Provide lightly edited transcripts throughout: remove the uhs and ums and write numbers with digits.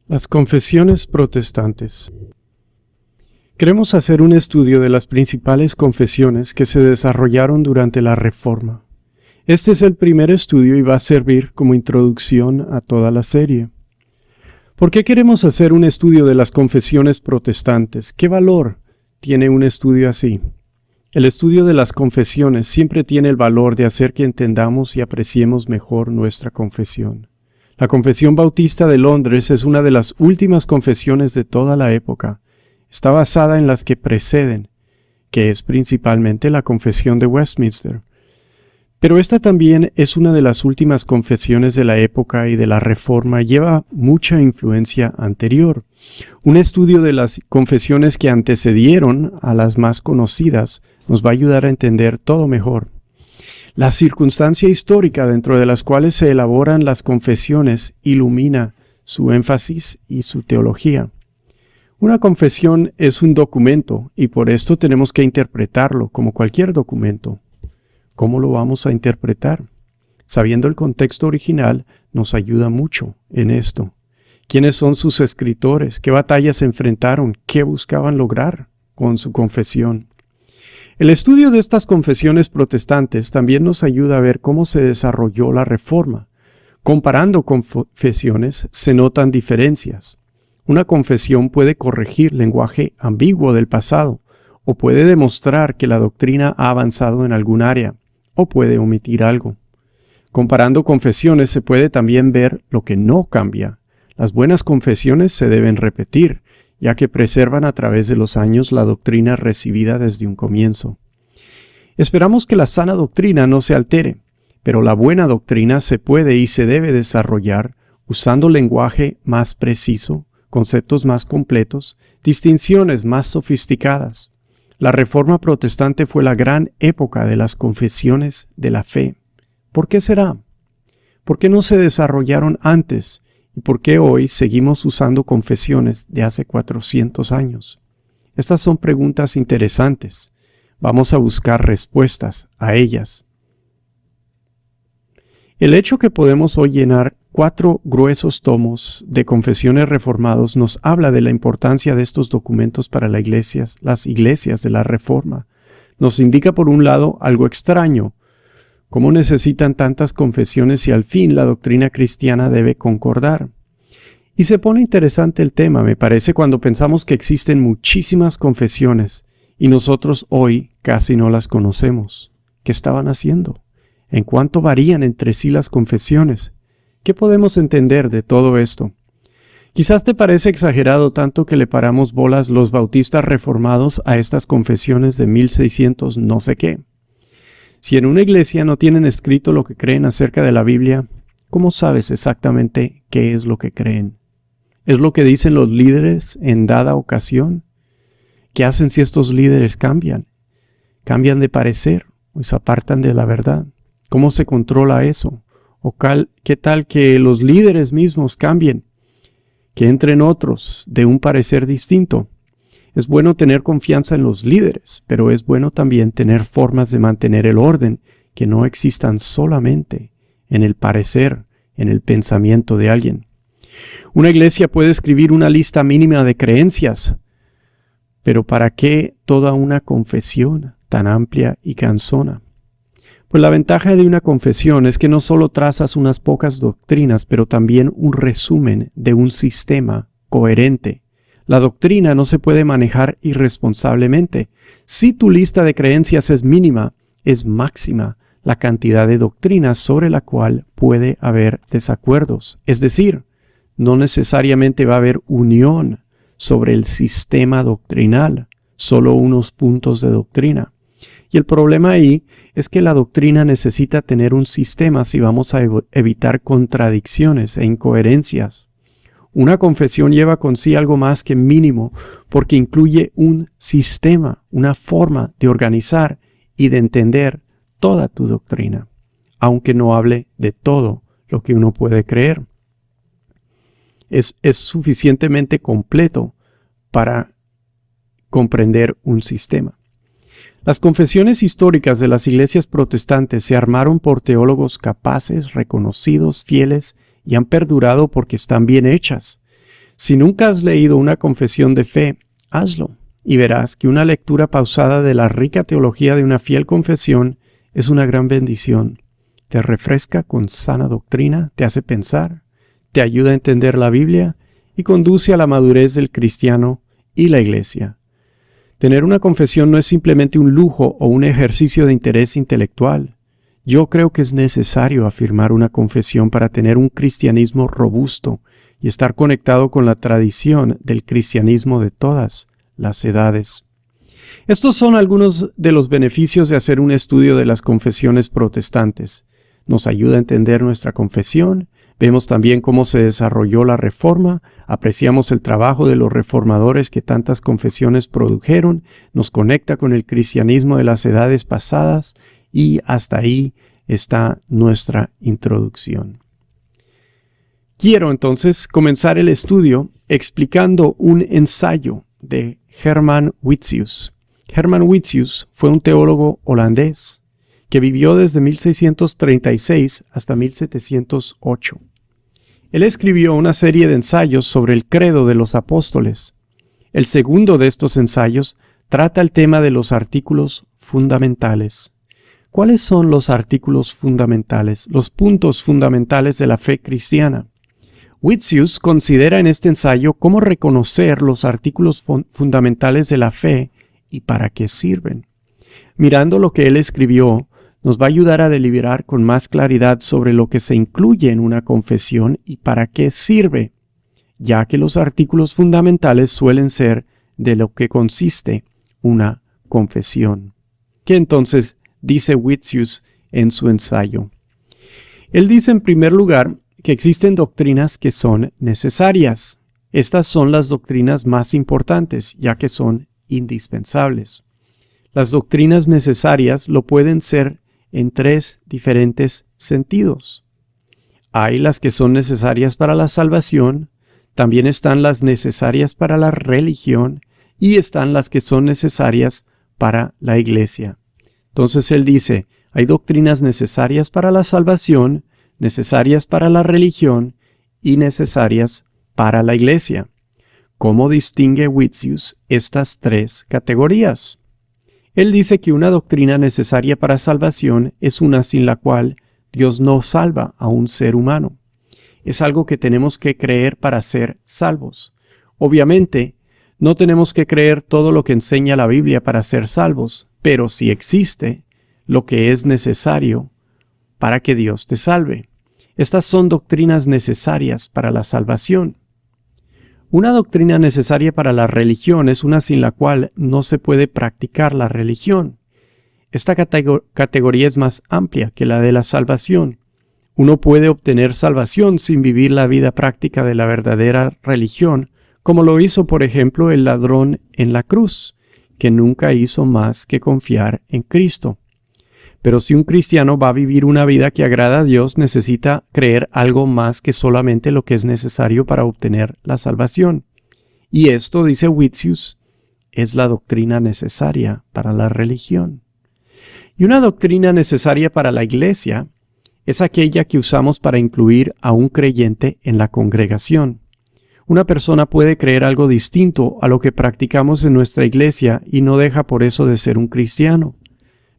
Las confesiones protestantes. Queremos hacer un estudio de las principales confesiones que se desarrollaron durante la Reforma. Este es el primer estudio y va a servir como introducción a toda la serie. ¿Por qué queremos hacer un estudio de las confesiones protestantes? ¿Qué valor tiene un estudio así? El estudio de las confesiones siempre tiene el valor de hacer que entendamos y apreciemos mejor nuestra confesión. La Confesión Bautista de Londres es una de las últimas confesiones de toda la época. Está basada en las que preceden, que es principalmente la Confesión de Westminster. Pero esta también es una de las últimas confesiones de la época y de la Reforma, lleva mucha influencia anterior. Un estudio de las confesiones que antecedieron a las más conocidas nos va a ayudar a entender todo mejor. La circunstancia histórica dentro de las cuales se elaboran las confesiones ilumina su énfasis y su teología. Una confesión es un documento y por esto tenemos que interpretarlo como cualquier documento. ¿Cómo lo vamos a interpretar? Sabiendo el contexto original nos ayuda mucho en esto. ¿Quiénes son sus escritores? ¿Qué batallas enfrentaron? ¿Qué buscaban lograr con su confesión? El estudio de estas confesiones protestantes también nos ayuda a ver cómo se desarrolló la Reforma. Comparando confesiones se notan diferencias. Una confesión puede corregir lenguaje ambiguo del pasado, o puede demostrar que la doctrina ha avanzado en algún área, o puede omitir algo. Comparando confesiones se puede también ver lo que no cambia. Las buenas confesiones se deben repetir, ya que preservan a través de los años la doctrina recibida desde un comienzo. Esperamos que la sana doctrina no se altere, pero la buena doctrina se puede y se debe desarrollar usando lenguaje más preciso, conceptos más completos, distinciones más sofisticadas. La Reforma Protestante fue la gran época de las confesiones de la fe. ¿Por qué será? ¿Por qué no se desarrollaron antes? ¿Y por qué hoy seguimos usando confesiones de hace 400 años? Estas son preguntas interesantes. Vamos a buscar respuestas a ellas. El hecho que podemos hoy llenar 4 gruesos tomos de confesiones reformados nos habla de la importancia de estos documentos para las iglesias de la Reforma. Nos indica por un lado algo extraño. ¿Cómo necesitan tantas confesiones si al fin la doctrina cristiana debe concordar? Y se pone interesante el tema, me parece, cuando pensamos que existen muchísimas confesiones y nosotros hoy casi no las conocemos. ¿Qué estaban haciendo? ¿En cuánto varían entre sí las confesiones? ¿Qué podemos entender de todo esto? Quizás te parece exagerado tanto que le paramos bolas los bautistas reformados a estas confesiones de 1600 no sé qué. Si en una iglesia no tienen escrito lo que creen acerca de la Biblia, ¿cómo sabes exactamente qué es lo que creen? ¿Es lo que dicen los líderes en dada ocasión? ¿Qué hacen si estos líderes cambian? ¿Cambian de parecer o se apartan de la verdad? ¿Cómo se controla eso? ¿O qué tal que los líderes mismos cambien? Que entren otros de un parecer distinto. Es bueno tener confianza en los líderes, pero es bueno también tener formas de mantener el orden que no existan solamente en el parecer, en el pensamiento de alguien. Una iglesia puede escribir una lista mínima de creencias, pero ¿para qué toda una confesión tan amplia y cansona? Pues la ventaja de una confesión es que no solo trazas unas pocas doctrinas, pero también un resumen de un sistema coherente. La doctrina no se puede manejar irresponsablemente. Si tu lista de creencias es mínima, es máxima la cantidad de doctrinas sobre la cual puede haber desacuerdos. Es decir, no necesariamente va a haber unión sobre el sistema doctrinal, solo unos puntos de doctrina. Y el problema ahí es que la doctrina necesita tener un sistema si vamos a evitar contradicciones e incoherencias. Una confesión lleva con sí algo más que mínimo porque incluye un sistema, una forma de organizar y de entender toda tu doctrina, aunque no hable de todo lo que uno puede creer. Es suficientemente completo para comprender un sistema. Las confesiones históricas de las iglesias protestantes se armaron por teólogos capaces, reconocidos, fieles y han perdurado porque están bien hechas. Si nunca has leído una confesión de fe, hazlo y verás que una lectura pausada de la rica teología de una fiel confesión es una gran bendición. Te refresca con sana doctrina, te hace pensar, te ayuda a entender la Biblia y conduce a la madurez del cristiano y la iglesia. Tener una confesión no es simplemente un lujo o un ejercicio de interés intelectual. Yo creo que es necesario afirmar una confesión para tener un cristianismo robusto y estar conectado con la tradición del cristianismo de todas las edades. Estos son algunos de los beneficios de hacer un estudio de las confesiones protestantes. Nos ayuda a entender nuestra confesión, vemos también cómo se desarrolló la Reforma, apreciamos el trabajo de los reformadores que tantas confesiones produjeron, nos conecta con el cristianismo de las edades pasadas y hasta ahí está nuestra introducción. Quiero entonces comenzar el estudio explicando un ensayo de Herman Witsius. Herman Witsius fue un teólogo holandés que vivió desde 1636 hasta 1708. Él escribió una serie de ensayos sobre el credo de los apóstoles. El segundo de estos ensayos trata el tema de los artículos fundamentales. ¿Cuáles son los artículos fundamentales, los puntos fundamentales de la fe cristiana? Witsius considera en este ensayo cómo reconocer los artículos fundamentales de la fe y para qué sirven. Mirando lo que él escribió, nos va a ayudar a deliberar con más claridad sobre lo que se incluye en una confesión y para qué sirve, ya que los artículos fundamentales suelen ser de lo que consiste una confesión. ¿Qué entonces dice Witsius en su ensayo? Él dice en primer lugar que existen doctrinas que son necesarias. Estas son las doctrinas más importantes, ya que son indispensables. Las doctrinas necesarias lo pueden ser en tres diferentes sentidos. Hay las que son necesarias para la salvación, también están las necesarias para la religión y están las que son necesarias para la iglesia. Entonces él dice, hay doctrinas necesarias para la salvación, necesarias para la religión y necesarias para la iglesia. ¿Cómo distingue Witsius estas tres categorías? Él dice que una doctrina necesaria para salvación es una sin la cual Dios no salva a un ser humano. Es algo que tenemos que creer para ser salvos. Obviamente, no tenemos que creer todo lo que enseña la Biblia para ser salvos, pero sí existe lo que es necesario para que Dios te salve. Estas son doctrinas necesarias para la salvación. Una doctrina necesaria para la religión es una sin la cual no se puede practicar la religión. Esta categoría es más amplia que la de la salvación. Uno puede obtener salvación sin vivir la vida práctica de la verdadera religión, como lo hizo, por ejemplo, el ladrón en la cruz, que nunca hizo más que confiar en Cristo. Pero si un cristiano va a vivir una vida que agrada a Dios, necesita creer algo más que solamente lo que es necesario para obtener la salvación. Y esto, dice Witsius, es la doctrina necesaria para la religión. Y una doctrina necesaria para la iglesia es aquella que usamos para incluir a un creyente en la congregación. Una persona puede creer algo distinto a lo que practicamos en nuestra iglesia y no deja por eso de ser un cristiano.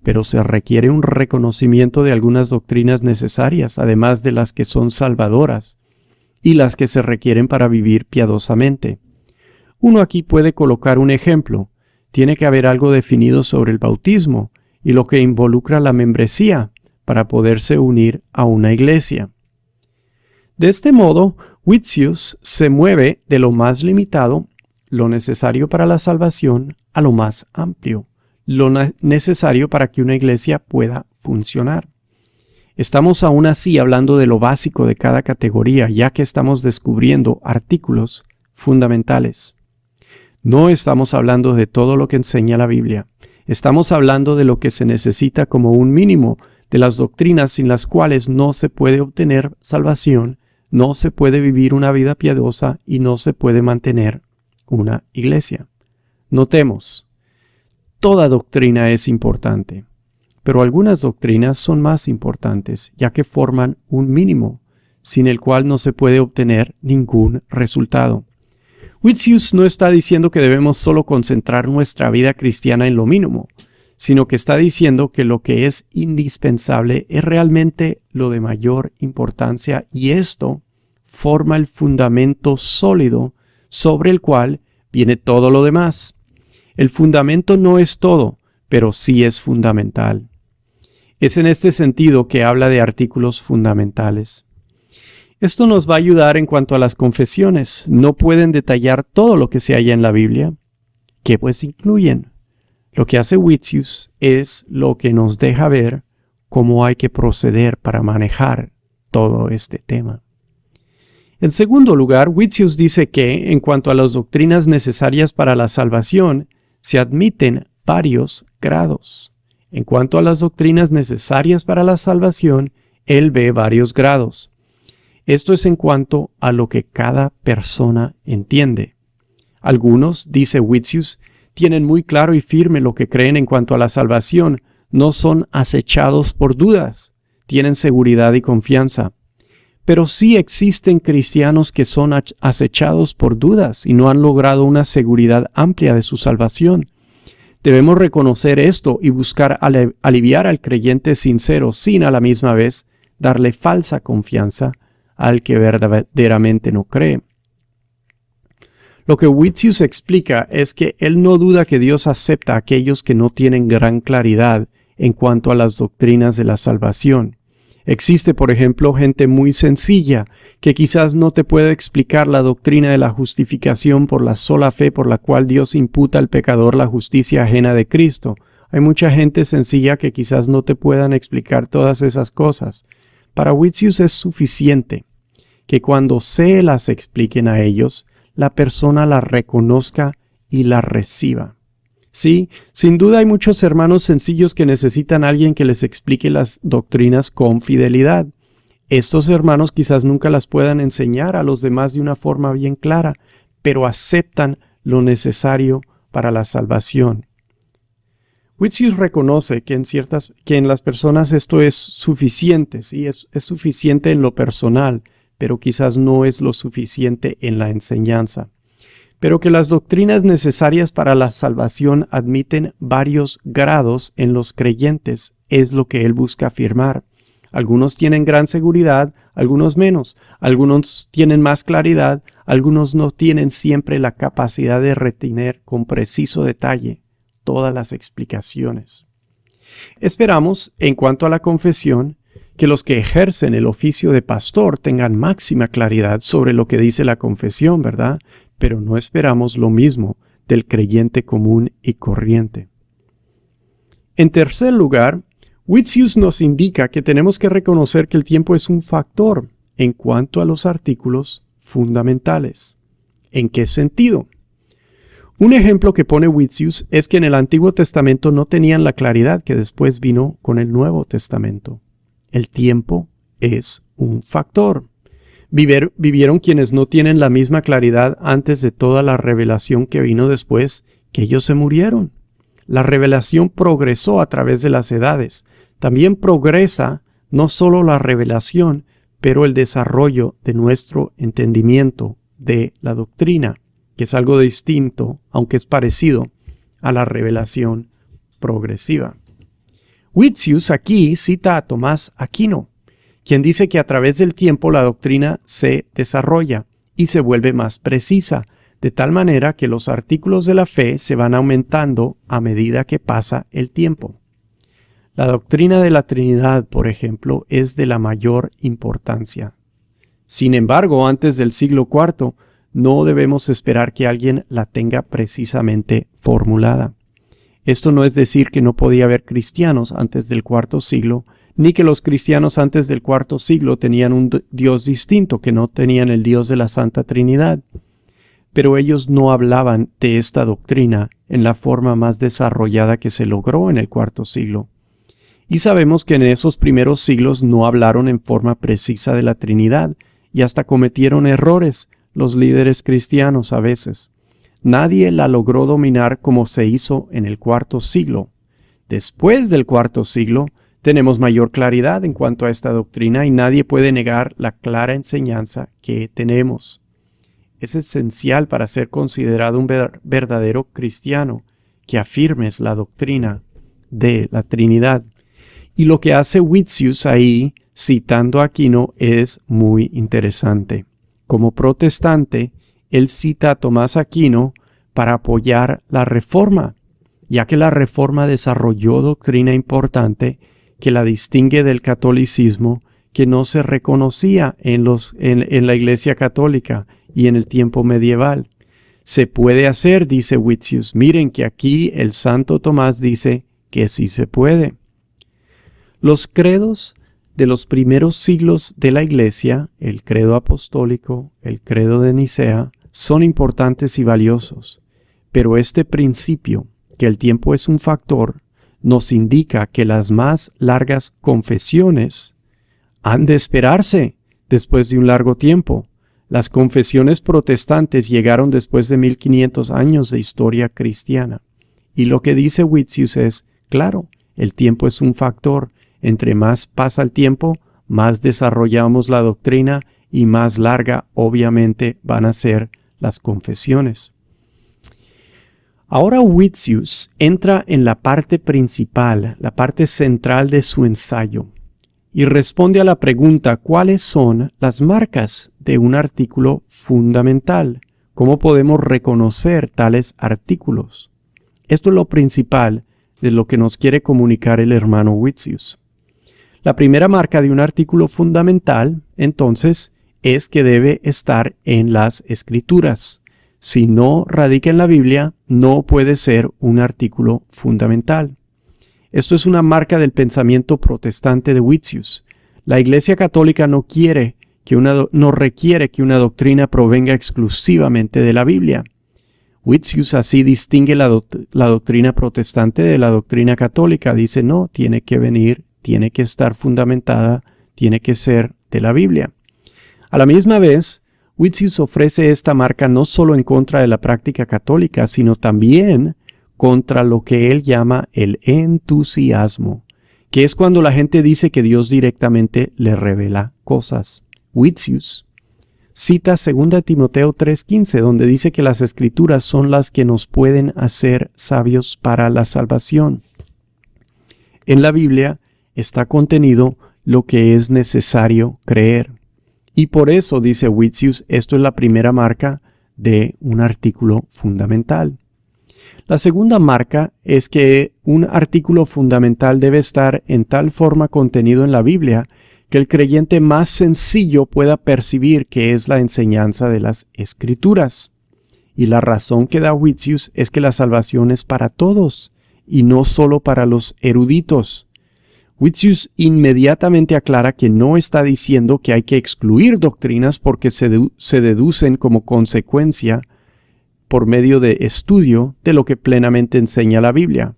Pero se requiere un reconocimiento de algunas doctrinas necesarias, además de las que son salvadoras, y las que se requieren para vivir piadosamente. Uno aquí puede colocar un ejemplo. Tiene que haber algo definido sobre el bautismo y lo que involucra la membresía para poderse unir a una iglesia. De este modo, Witsius se mueve de lo más limitado, lo necesario para la salvación, a lo más amplio, lo necesario para que una iglesia pueda funcionar. Estamos aún así hablando de lo básico de cada categoría, ya que estamos descubriendo artículos fundamentales. No estamos hablando de todo lo que enseña la Biblia. Estamos hablando de lo que se necesita como un mínimo de las doctrinas sin las cuales no se puede obtener salvación, no se puede vivir una vida piadosa y no se puede mantener una iglesia. Notemos, toda doctrina es importante, pero algunas doctrinas son más importantes, ya que forman un mínimo, sin el cual no se puede obtener ningún resultado. Witsius no está diciendo que debemos solo concentrar nuestra vida cristiana en lo mínimo, sino que está diciendo que lo que es indispensable es realmente lo de mayor importancia y esto forma el fundamento sólido sobre el cual viene todo lo demás. El fundamento no es todo, pero sí es fundamental. Es en este sentido que habla de artículos fundamentales. Esto nos va a ayudar en cuanto a las confesiones. No pueden detallar todo lo que se halla en la Biblia. ¿Qué pues incluyen? Lo que hace Witsius es lo que nos deja ver cómo hay que proceder para manejar todo este tema. En segundo lugar, Witsius dice que, en cuanto a las doctrinas necesarias para la salvación, se admiten varios grados. En cuanto a las doctrinas necesarias para la salvación, él ve varios grados. Esto es en cuanto a lo que cada persona entiende. Algunos, dice Witsius, tienen muy claro y firme lo que creen en cuanto a la salvación, no son acechados por dudas, tienen seguridad y confianza. Pero sí existen cristianos que son acechados por dudas y no han logrado una seguridad amplia de su salvación. Debemos reconocer esto y buscar aliviar al creyente sincero sin a la misma vez darle falsa confianza al que verdaderamente no cree. Lo que Witsius explica es que él no duda que Dios acepta a aquellos que no tienen gran claridad en cuanto a las doctrinas de la salvación. Existe, por ejemplo, gente muy sencilla que quizás no te puede explicar la doctrina de la justificación por la sola fe por la cual Dios imputa al pecador la justicia ajena de Cristo. Hay mucha gente sencilla que quizás no te puedan explicar todas esas cosas. Para Witsius es suficiente que cuando se las expliquen a ellos, la persona la reconozca y la reciba. Sí, sin duda hay muchos hermanos sencillos que necesitan a alguien que les explique las doctrinas con fidelidad. Estos hermanos quizás nunca las puedan enseñar a los demás de una forma bien clara, pero aceptan lo necesario para la salvación. Witsius reconoce que en las personas esto es suficiente, sí, es suficiente en lo personal, pero quizás no es lo suficiente en la enseñanza. Pero que las doctrinas necesarias para la salvación admiten varios grados en los creyentes, es lo que él busca afirmar. Algunos tienen gran seguridad, algunos menos. Algunos tienen más claridad, algunos no tienen siempre la capacidad de retener con preciso detalle todas las explicaciones. Esperamos, en cuanto a la confesión, que los que ejercen el oficio de pastor tengan máxima claridad sobre lo que dice la confesión, ¿verdad? Pero no esperamos lo mismo del creyente común y corriente. En tercer lugar, Witsius nos indica que tenemos que reconocer que el tiempo es un factor en cuanto a los artículos fundamentales. ¿En qué sentido? Un ejemplo que pone Witsius es que en el Antiguo Testamento no tenían la claridad que después vino con el Nuevo Testamento. El tiempo es un factor. Vivieron quienes no tienen la misma claridad antes de toda la revelación que vino después, que ellos se murieron. La revelación progresó a través de las edades. También progresa no solo la revelación, pero el desarrollo de nuestro entendimiento de la doctrina, que es algo distinto, aunque es parecido a la revelación progresiva. Witsius aquí cita a Tomás Aquino, quien dice que a través del tiempo la doctrina se desarrolla y se vuelve más precisa, de tal manera que los artículos de la fe se van aumentando a medida que pasa el tiempo. La doctrina de la Trinidad, por ejemplo, es de la mayor importancia. Sin embargo, antes del siglo IV, no debemos esperar que alguien la tenga precisamente formulada. Esto no es decir que no podía haber cristianos antes del IV siglo, ni que los cristianos antes del IV siglo tenían un Dios distinto, que no tenían el Dios de la Santa Trinidad. Pero ellos no hablaban de esta doctrina en la forma más desarrollada que se logró en el IV siglo. Y sabemos que en esos primeros siglos no hablaron en forma precisa de la Trinidad, y hasta cometieron errores los líderes cristianos a veces. Nadie la logró dominar como se hizo en el IV siglo. Después del IV siglo, tenemos mayor claridad en cuanto a esta doctrina y nadie puede negar la clara enseñanza que tenemos. Es esencial para ser considerado un verdadero cristiano que afirmes la doctrina de la Trinidad. Y lo que hace Witsius ahí, citando a Aquino, es muy interesante. Como protestante, él cita a Tomás Aquino para apoyar la Reforma, ya que la Reforma desarrolló doctrina importante que la distingue del catolicismo, que no se reconocía en la Iglesia Católica y en el tiempo medieval. Se puede hacer, dice Witsius. Miren que aquí el Santo Tomás dice que sí se puede. Los credos de los primeros siglos de la Iglesia, el credo apostólico, el credo de Nicea, son importantes y valiosos. Pero este principio, que el tiempo es un factor, nos indica que las más largas confesiones han de esperarse después de un largo tiempo. Las confesiones protestantes llegaron después de 1500 años de historia cristiana. Y lo que dice Witsius es, claro, el tiempo es un factor. Entre más pasa el tiempo, más desarrollamos la doctrina y más larga, obviamente, van a ser las confesiones. Ahora Witsius entra en la parte principal, la parte central de su ensayo, y responde a la pregunta: ¿cuáles son las marcas de un artículo fundamental? ¿Cómo podemos reconocer tales artículos? Esto es lo principal de lo que nos quiere comunicar el hermano Witsius. La primera marca de un artículo fundamental, entonces, es que debe estar en las Escrituras. Si no radica en la Biblia, no puede ser un artículo fundamental. Esto es una marca del pensamiento protestante de Witsius. La Iglesia Católica no requiere que una doctrina provenga exclusivamente de la Biblia. Witsius así distingue la doctrina protestante de la doctrina católica. Dice, no, tiene que venir, tiene que estar fundamentada, tiene que ser de la Biblia. A la misma vez, Witsius ofrece esta marca no solo en contra de la práctica católica, sino también contra lo que él llama el entusiasmo, que es cuando la gente dice que Dios directamente le revela cosas. Witsius cita 2 Timoteo 3:15, donde dice que las Escrituras son las que nos pueden hacer sabios para la salvación. En la Biblia está contenido lo que es necesario creer. Y por eso, dice Witsius, esto es la primera marca de un artículo fundamental. La segunda marca es que un artículo fundamental debe estar en tal forma contenido en la Biblia que el creyente más sencillo pueda percibir que es la enseñanza de las Escrituras. Y la razón que da Witsius es que la salvación es para todos y no solo para los eruditos. Witsius inmediatamente aclara que no está diciendo que hay que excluir doctrinas porque se deducen como consecuencia por medio de estudio de lo que plenamente enseña la Biblia.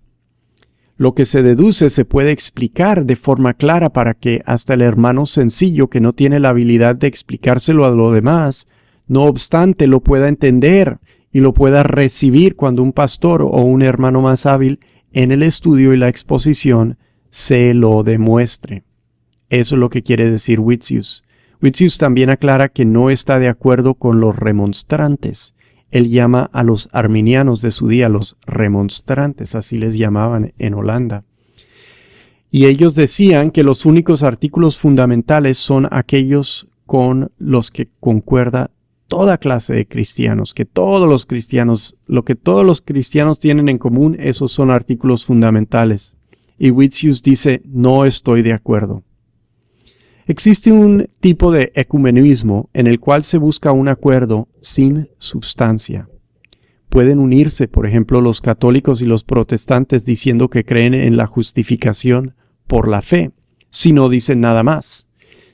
Lo que se deduce se puede explicar de forma clara para que hasta el hermano sencillo que no tiene la habilidad de explicárselo a lo demás, no obstante lo pueda entender y lo pueda recibir cuando un pastor o un hermano más hábil en el estudio y la exposición se lo demuestre. Eso es lo que quiere decir Witsius. Witsius también aclara que no está de acuerdo con los remonstrantes. Él llama a los arminianos de su día los remonstrantes, así les llamaban en Holanda. Y ellos decían que los únicos artículos fundamentales son aquellos con los que concuerda toda clase de cristianos, que todos los cristianos, lo que todos los cristianos tienen en común, esos son artículos fundamentales. Y Witsius dice, no estoy de acuerdo. Existe un tipo de ecumenismo en el cual se busca un acuerdo sin substancia. Pueden unirse, por ejemplo, los católicos y los protestantes diciendo que creen en la justificación por la fe, si no dicen nada más,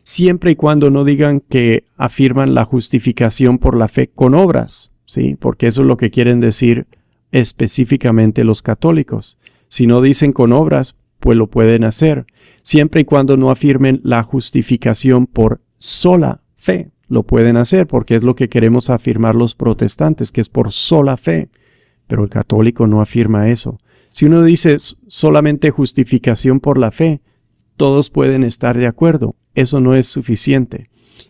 siempre y cuando no digan que afirman la justificación por la fe con obras, ¿sí? Porque eso es lo que quieren decir específicamente los católicos. Si no dicen con obras, pues lo pueden hacer, siempre y cuando no afirmen la justificación por sola fe. Lo pueden hacer porque es lo que queremos afirmar los protestantes, que es por sola fe. Pero el católico no afirma eso. Si uno dice solamente justificación por la fe, todos pueden estar de acuerdo. Eso no es suficiente.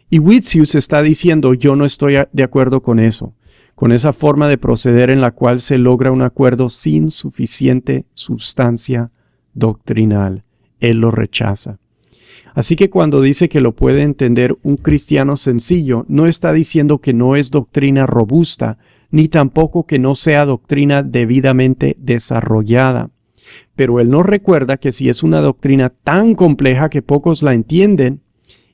Y Witsius está diciendo, yo no estoy de acuerdo con eso, con esa forma de proceder en la cual se logra un acuerdo sin suficiente sustancia doctrinal. Él lo rechaza. Así que cuando dice que lo puede entender un cristiano sencillo, no está diciendo que no es doctrina robusta, ni tampoco que no sea doctrina debidamente desarrollada. Pero él nos recuerda que si es una doctrina tan compleja que pocos la entienden,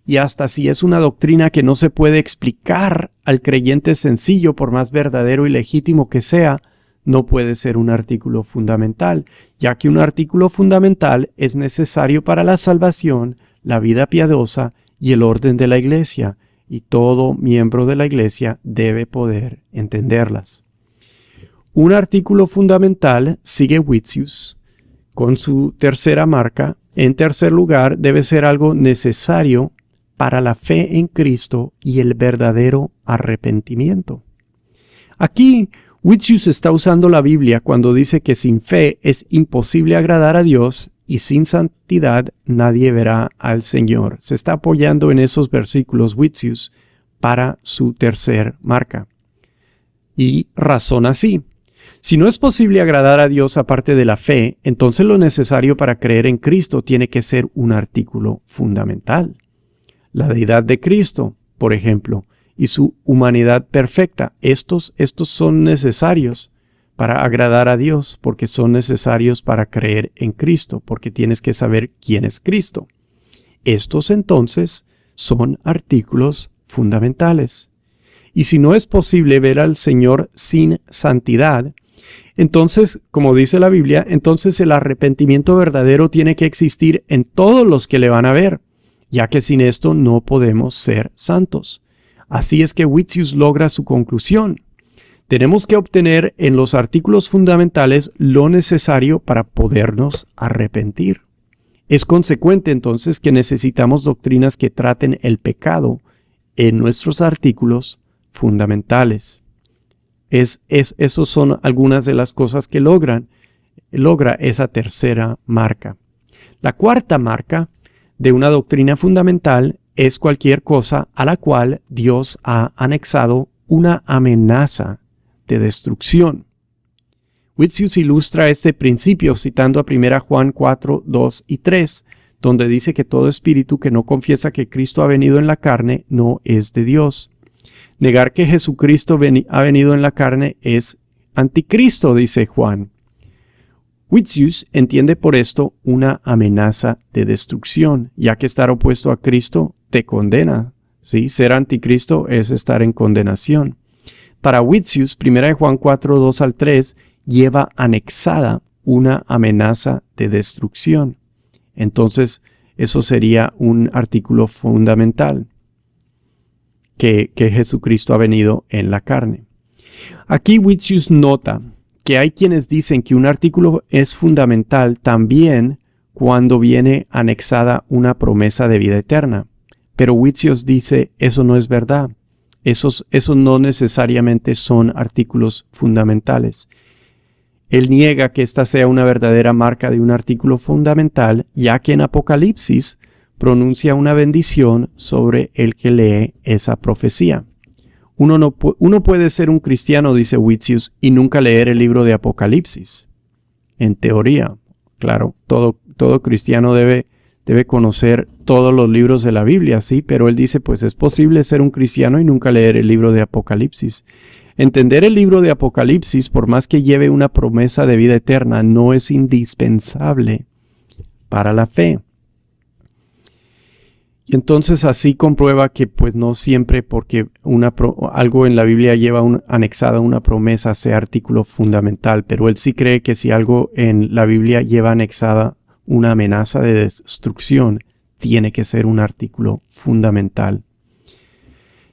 y hasta si es una doctrina que no se puede explicar al creyente sencillo, por más verdadero y legítimo que sea, no puede ser un artículo fundamental, ya que un artículo fundamental es necesario para la salvación, la vida piadosa y el orden de la iglesia, y todo miembro de la iglesia debe poder entenderlas. Un artículo fundamental, sigue Witsius, con su tercera marca, en tercer lugar, debe ser algo necesario para la fe en Cristo y el verdadero arrepentimiento. Aquí, Witsius está usando la Biblia cuando dice que sin fe es imposible agradar a Dios y sin santidad nadie verá al Señor. Se está apoyando en esos versículos Witsius para su tercer marca. Y razona así. Si no es posible agradar a Dios aparte de la fe, entonces lo necesario para creer en Cristo tiene que ser un artículo fundamental. La deidad de Cristo, por ejemplo, y su humanidad perfecta, estos son necesarios para agradar a Dios, porque son necesarios para creer en Cristo, porque tienes que saber quién es Cristo. Estos entonces son artículos fundamentales. Y si no es posible ver al Señor sin santidad, entonces, como dice la Biblia, entonces el arrepentimiento verdadero tiene que existir en todos los que le van a ver, ya que sin esto no podemos ser santos. Así es que Witsius logra su conclusión. Tenemos que obtener en los artículos fundamentales lo necesario para podernos arrepentir. Es consecuente entonces que necesitamos doctrinas que traten el pecado en nuestros artículos fundamentales. Esos son algunas de las cosas que logra esa tercera marca. La cuarta marca de una doctrina fundamental es cualquier cosa a la cual Dios ha anexado una amenaza de destrucción. Witsius ilustra este principio citando a 1 Juan 4, 2 y 3, donde dice que todo espíritu que no confiesa que Cristo ha venido en la carne no es de Dios. Negar que Jesucristo ha venido en la carne es anticristo, dice Juan. Witsius entiende por esto una amenaza de destrucción, ya que estar opuesto a Cristo te condena. ¿Sí? Ser anticristo es estar en condenación. Para Witsius, 1 Juan 4, 2 al 3, lleva anexada una amenaza de destrucción. Entonces, eso sería un artículo fundamental, que Jesucristo ha venido en la carne. Aquí Witsius nota que hay quienes dicen que un artículo es fundamental también cuando viene anexada una promesa de vida eterna. Pero Witsius dice, eso no es verdad. Esos no necesariamente son artículos fundamentales. Él niega que esta sea una verdadera marca de un artículo fundamental, ya que en Apocalipsis pronuncia una bendición sobre el que lee esa profecía. Uno puede ser un cristiano, dice Witsius, y nunca leer el libro de Apocalipsis. En teoría, claro, todo cristiano debe conocer todos los libros de la Biblia, sí, pero él dice, pues es posible ser un cristiano y nunca leer el libro de Apocalipsis. Entender el libro de Apocalipsis, por más que lleve una promesa de vida eterna, no es indispensable para la fe. Y entonces así comprueba que pues no siempre porque algo en la Biblia lleva anexada una promesa sea artículo fundamental, pero él sí cree que si algo en la Biblia lleva anexada una amenaza de destrucción, tiene que ser un artículo fundamental.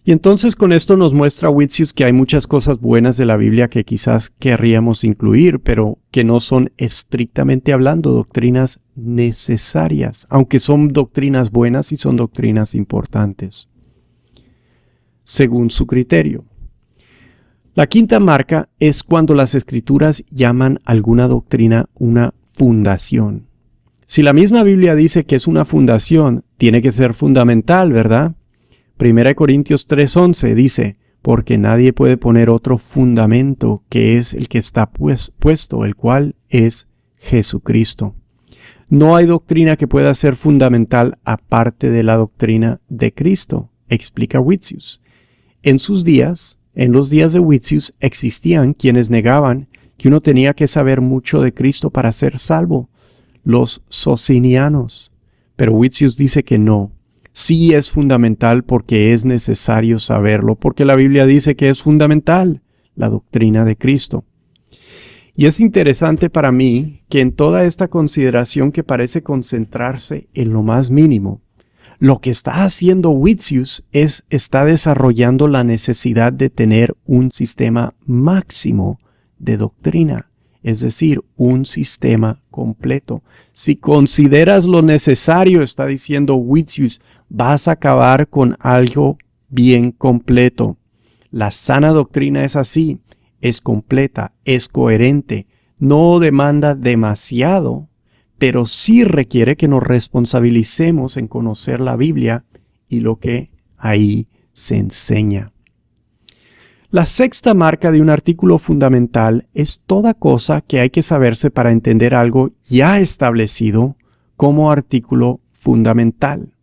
Y entonces con esto nos muestra Witsius que hay muchas cosas buenas de la Biblia que quizás querríamos incluir, pero que no son estrictamente hablando doctrinas necesarias, aunque son doctrinas buenas y son doctrinas importantes, según su criterio. La quinta marca es cuando las Escrituras llaman alguna doctrina una fundación. Si la misma Biblia dice que es una fundación, tiene que ser fundamental, ¿verdad? 1 Corintios 3:11 dice, porque nadie puede poner otro fundamento que es el que está puesto, el cual es Jesucristo. No hay doctrina que pueda ser fundamental aparte de la doctrina de Cristo, explica Witsius. En sus días, en los días de Witsius, existían quienes negaban que uno tenía que saber mucho de Cristo para ser salvo, los socinianos. Pero Witsius dice que no. Sí es fundamental porque es necesario saberlo, porque la Biblia dice que es fundamental la doctrina de Cristo. Y es interesante para mí que en toda esta consideración que parece concentrarse en lo más mínimo, lo que está haciendo Witsius está desarrollando la necesidad de tener un sistema máximo de doctrina, es decir, un sistema completo. Si consideras lo necesario, está diciendo Witsius, vas a acabar con algo bien completo. La sana doctrina es así, es completa, es coherente, no demanda demasiado, pero sí requiere que nos responsabilicemos en conocer la Biblia y lo que ahí se enseña. La sexta marca de un artículo fundamental es toda cosa que hay que saberse para entender algo ya establecido como artículo fundamental.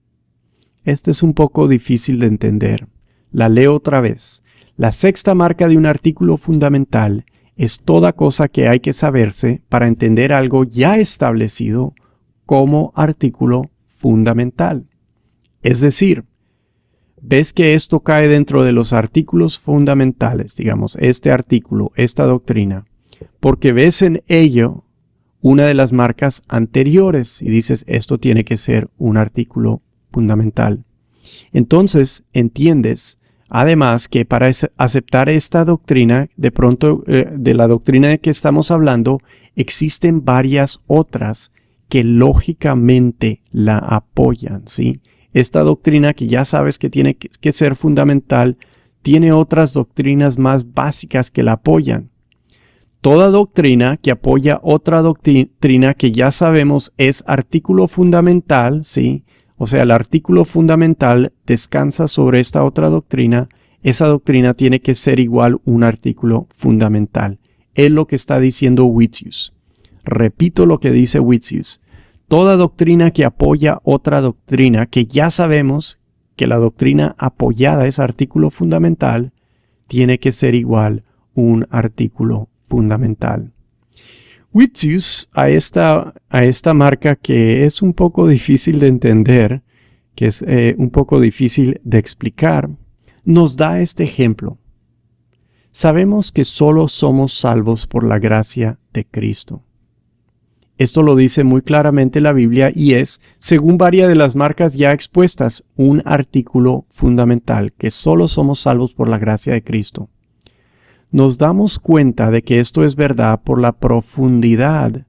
Este es un poco difícil de entender. La leo otra vez. La sexta marca de un artículo fundamental es toda cosa que hay que saberse para entender algo ya establecido como artículo fundamental. Es decir, ves que esto cae dentro de los artículos fundamentales, digamos, este artículo, esta doctrina, porque ves en ello una de las marcas anteriores y dices, esto tiene que ser un artículo fundamental. Entonces, entiendes, además, que para aceptar esta doctrina, de pronto, de la doctrina de que estamos hablando, existen varias otras que lógicamente la apoyan, ¿sí? Esta doctrina que ya sabes que tiene que ser fundamental, tiene otras doctrinas más básicas que la apoyan. Toda doctrina que apoya otra doctrina que ya sabemos es artículo fundamental, ¿sí? O sea, el artículo fundamental descansa sobre esta otra doctrina. Esa doctrina tiene que ser igual un artículo fundamental. Es lo que está diciendo Witsius. Repito lo que dice Witsius. Toda doctrina que apoya otra doctrina que ya sabemos que la doctrina apoyada es artículo fundamental, tiene que ser igual un artículo fundamental. Witsius a esta marca que es un poco difícil de entender, que es un poco difícil de explicar, nos da este ejemplo. Sabemos que solo somos salvos por la gracia de Cristo. Esto lo dice muy claramente la Biblia y es, según varias de las marcas ya expuestas, un artículo fundamental, que solo somos salvos por la gracia de Cristo. Nos damos cuenta de que esto es verdad por la profundidad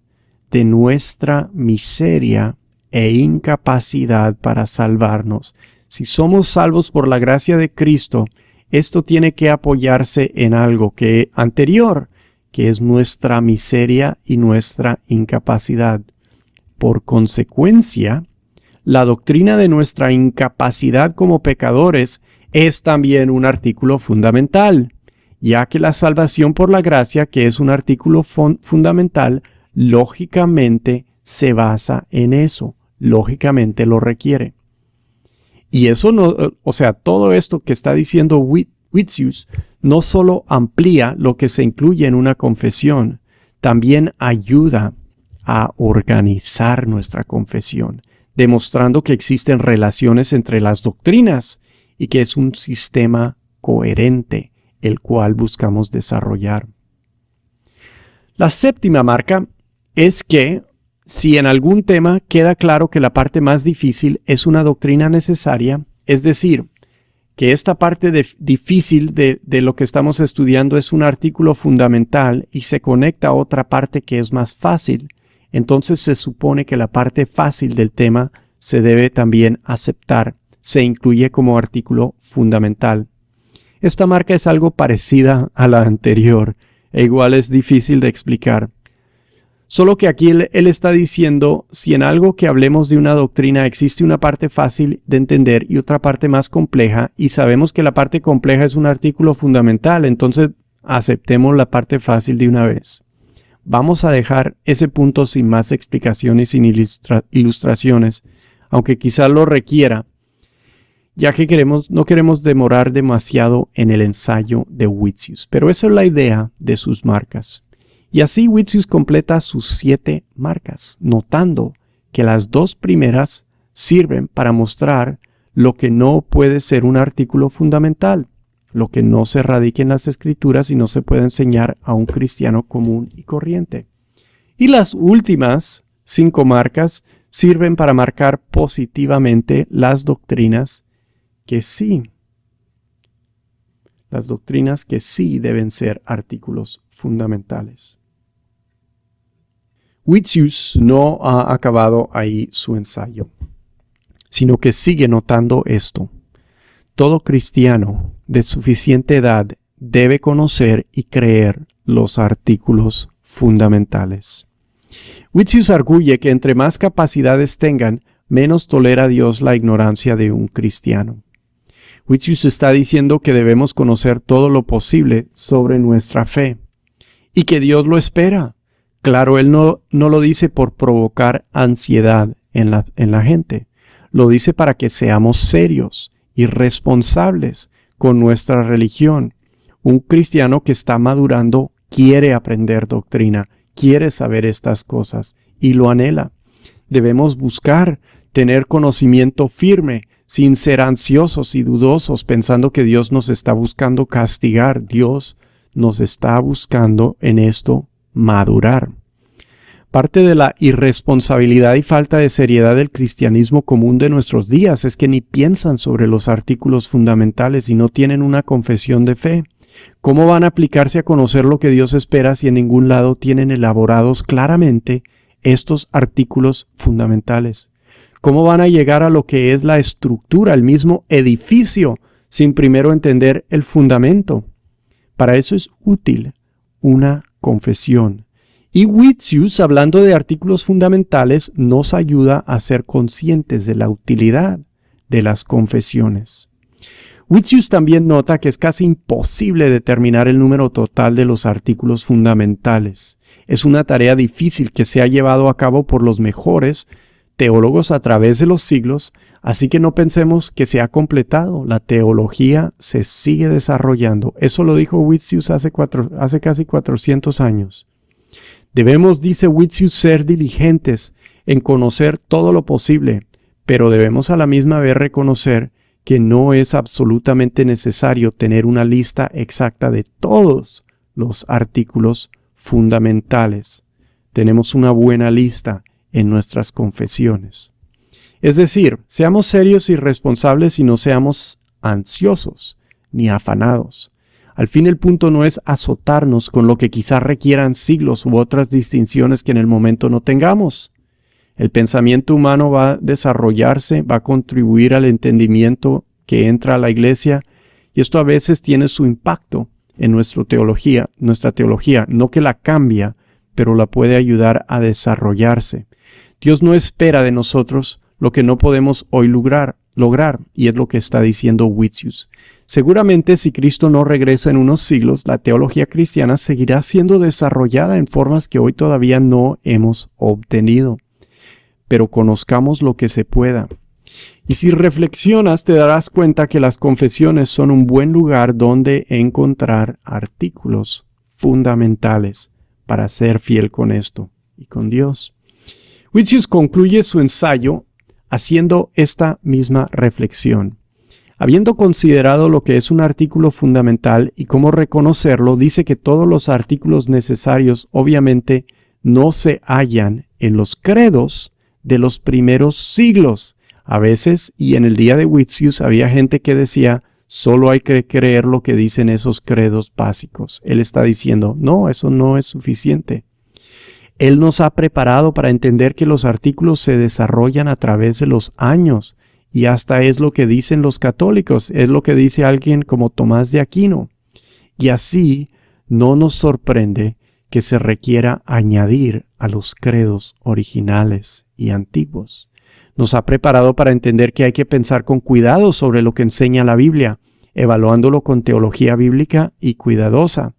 de nuestra miseria e incapacidad para salvarnos. Si somos salvos por la gracia de Cristo, esto tiene que apoyarse en algo que anterior, que es nuestra miseria y nuestra incapacidad. Por consecuencia, la doctrina de nuestra incapacidad como pecadores es también un artículo fundamental, ya que la salvación por la gracia, que es un artículo fundamental, lógicamente se basa en eso, lógicamente lo requiere. Y eso no, o sea, todo esto que está diciendo Witsius no solo amplía lo que se incluye en una confesión, también ayuda a organizar nuestra confesión, demostrando que existen relaciones entre las doctrinas y que es un sistema coherente, el cual buscamos desarrollar. La séptima marca es que si en algún tema queda claro que la parte más difícil es una doctrina necesaria, es decir, que esta parte difícil de lo que estamos estudiando es un artículo fundamental y se conecta a otra parte que es más fácil, entonces se supone que la parte fácil del tema se debe también aceptar, se incluye como artículo fundamental. Esta marca es algo parecida a la anterior e igual es difícil de explicar. Solo que aquí él está diciendo, si en algo que hablemos de una doctrina existe una parte fácil de entender y otra parte más compleja, y sabemos que la parte compleja es un artículo fundamental, entonces aceptemos la parte fácil de una vez. Vamos a dejar ese punto sin más explicaciones, sin ilustraciones, aunque quizás lo requiera, ya que no queremos demorar demasiado en el ensayo de Witsius. Pero esa es la idea de sus marcas. Y así Witsius completa sus 7 marcas, notando que las 2 primeras sirven para mostrar lo que no puede ser un artículo fundamental, lo que no se radica en las Escrituras y no se puede enseñar a un cristiano común y corriente. Y las últimas 5 marcas sirven para marcar positivamente las doctrinas que sí deben ser artículos fundamentales. Witsius no ha acabado ahí su ensayo, sino que sigue notando esto. Todo cristiano de suficiente edad debe conocer y creer los artículos fundamentales. Witsius arguye que entre más capacidades tengan, menos tolera Dios la ignorancia de un cristiano. Witsius está diciendo que debemos conocer todo lo posible sobre nuestra fe y que Dios lo espera. Claro, él no lo dice por provocar ansiedad en la gente. Lo dice para que seamos serios y responsables con nuestra religión. Un cristiano que está madurando quiere aprender doctrina, quiere saber estas cosas y lo anhela. Debemos buscar tener conocimiento firme, sin ser ansiosos y dudosos, pensando que Dios nos está buscando castigar. Dios nos está buscando en esto madurar. Parte de la irresponsabilidad y falta de seriedad del cristianismo común de nuestros días es que ni piensan sobre los artículos fundamentales y no tienen una confesión de fe. ¿Cómo van a aplicarse a conocer lo que Dios espera si en ningún lado tienen elaborados claramente estos artículos fundamentales? ¿Cómo van a llegar a lo que es la estructura, el mismo edificio, sin primero entender el fundamento? Para eso es útil una confesión. Y Witsius, hablando de artículos fundamentales, nos ayuda a ser conscientes de la utilidad de las confesiones. Witsius también nota que es casi imposible determinar el número total de los artículos fundamentales. Es una tarea difícil que se ha llevado a cabo por los mejores teólogos a través de los siglos, así que no pensemos que se ha completado. La teología se sigue desarrollando. Eso lo dijo Witsius hace casi 400 años. Debemos, dice Witsius, ser diligentes en conocer todo lo posible, pero debemos a la misma vez reconocer que no es absolutamente necesario tener una lista exacta de todos los artículos fundamentales. Tenemos una buena lista en nuestras confesiones. Es decir, seamos serios y responsables y no seamos ansiosos ni afanados. Al fin el punto no es azotarnos con lo que quizás requieran siglos u otras distinciones que en el momento no tengamos. El pensamiento humano va a desarrollarse, va a contribuir al entendimiento que entra a la iglesia y esto a veces tiene su impacto en nuestra teología, no que la cambia, pero la puede ayudar a desarrollarse. Dios no espera de nosotros lo que no podemos hoy lograr, y es lo que está diciendo Witsius. Seguramente si Cristo no regresa en unos siglos, la teología cristiana seguirá siendo desarrollada en formas que hoy todavía no hemos obtenido. Pero conozcamos lo que se pueda. Y si reflexionas, te darás cuenta que las confesiones son un buen lugar donde encontrar artículos fundamentales para ser fiel con esto y con Dios. Witsius concluye su ensayo haciendo esta misma reflexión. Habiendo considerado lo que es un artículo fundamental y cómo reconocerlo, dice que todos los artículos necesarios obviamente no se hallan en los credos de los primeros siglos. A veces, y en el día de Witsius, había gente que decía, solo hay que creer lo que dicen esos credos básicos. Él está diciendo, no, eso no es suficiente. Él nos ha preparado para entender que los artículos se desarrollan a través de los años y hasta es lo que dicen los católicos, es lo que dice alguien como Tomás de Aquino. Y así no nos sorprende que se requiera añadir a los credos originales y antiguos. Nos ha preparado para entender que hay que pensar con cuidado sobre lo que enseña la Biblia, evaluándolo con teología bíblica y cuidadosa.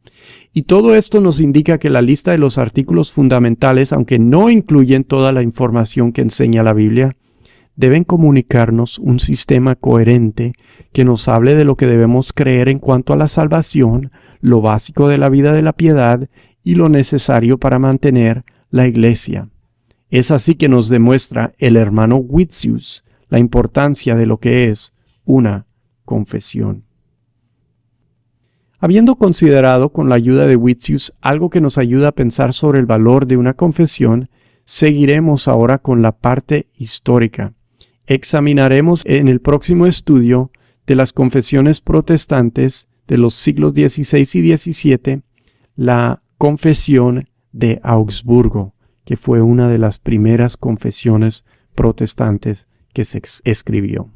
Y todo esto nos indica que la lista de los artículos fundamentales, aunque no incluyen toda la información que enseña la Biblia, deben comunicarnos un sistema coherente que nos hable de lo que debemos creer en cuanto a la salvación, lo básico de la vida de la piedad y lo necesario para mantener la iglesia. Es así que nos demuestra el hermano Witsius la importancia de lo que es una confesión. Habiendo considerado con la ayuda de Witsius algo que nos ayuda a pensar sobre el valor de una confesión, seguiremos ahora con la parte histórica. Examinaremos en el próximo estudio de las confesiones protestantes de los siglos XVI y XVII la Confesión de Augsburgo, que fue una de las primeras confesiones protestantes que se escribió.